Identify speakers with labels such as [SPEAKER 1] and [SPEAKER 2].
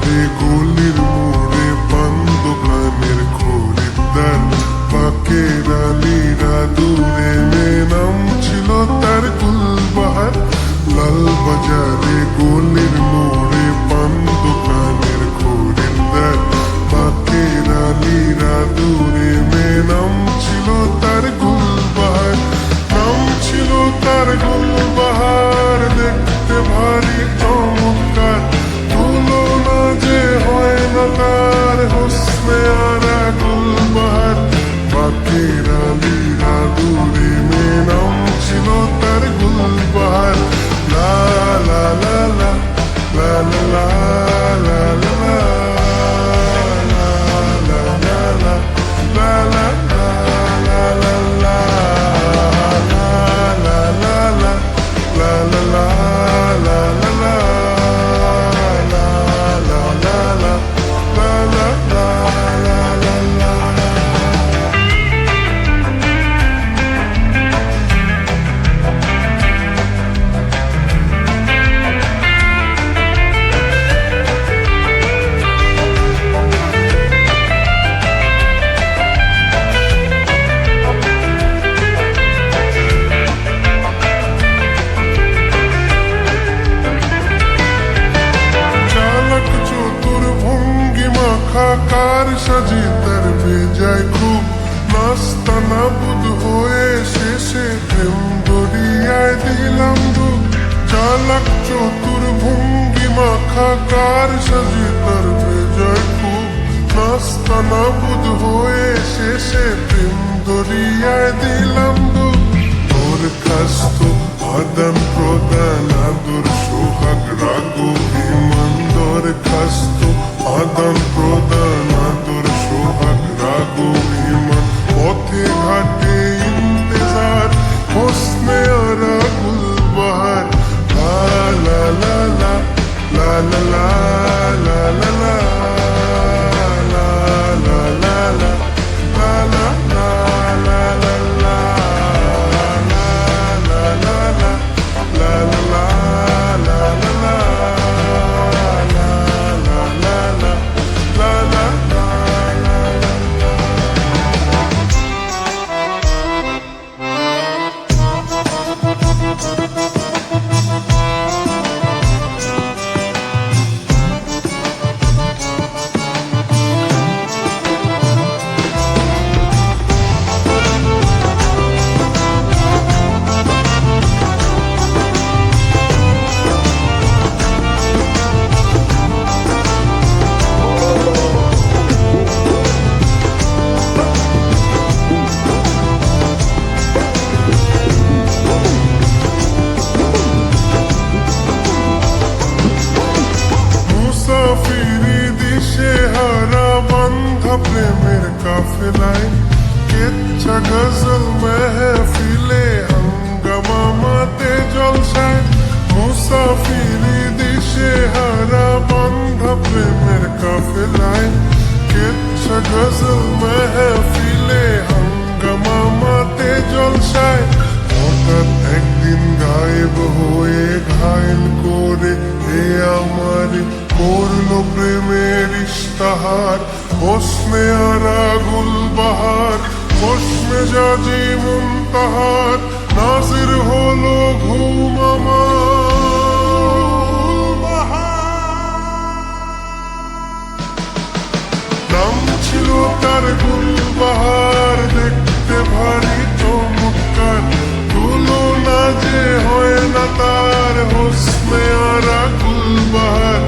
[SPEAKER 1] বাজারে গলির মোড়ে পান দোকানের খরিদ্দার বাকের আলীরা দূরে নাম ছিল তার গুলবাহার। লাল বাজারে গলির মোড়ে পান দোকানের খরিদ্দার বাকের আলীরা দূরে নাম ছিল তার গুলবাহার। নাম ছিল তার গুলবাহার, দেখতে ভারী চমৎকার, তুলনা যে হয় না তার হোসনে আরা গুলবাহার। বাকের আলীরা দূরে নাম ছিল তার গুলবাহার। লা লা লা লা লা লা লা লা লা কার সাজি তার বেজায় খুব, নাস্তা নাবুদ হয়ে শেষে প্রেম দরিয়ায় দিলাম ডুব। চালাক চতুর ভঙ্গি মাখা কার সাজি তার বেজায় খুব, নাস্তা নাবুদ হয়ে শেষে প্রেম দরিয়ায় দিলাম ডুব। তোর খাস্ত আদান প্রদান আদর সোহাগ রাগ অভিমান, তোর খাস্ত আদান প্রদান আদর সোহাগ রাগ অভিমান, পথে ঘাটে ইন্তেজার হোসনে আরা গুলবাহার। লা লা লা লা লা লা লা লা লা প্রেমের কাফেলায় কেচ্ছা গজল মেহফিলে হাঙ্গামা মাতে জলসায়। মুসাফিরি দিশে হারা বান্ধা প্রেমের কাফেলায় কেচ্ছা গজল মেহফিলে হাঙ্গামা মাতে জলসায়। হঠাৎ একদিন গায়েব হয়ে ঘায়েল করে হে আমার করলো প্রেমের ইশতাহার হোসনে আরা গুলবাহার। হোসনে জাজি মুনতাহার নাজির হলো ঘুম আমার। নাম ছিল তার গুলবাহার, দেখতে ভারী চমৎকার, তুলনা যে হয় না তার হোসনে আরা গুলবাহার।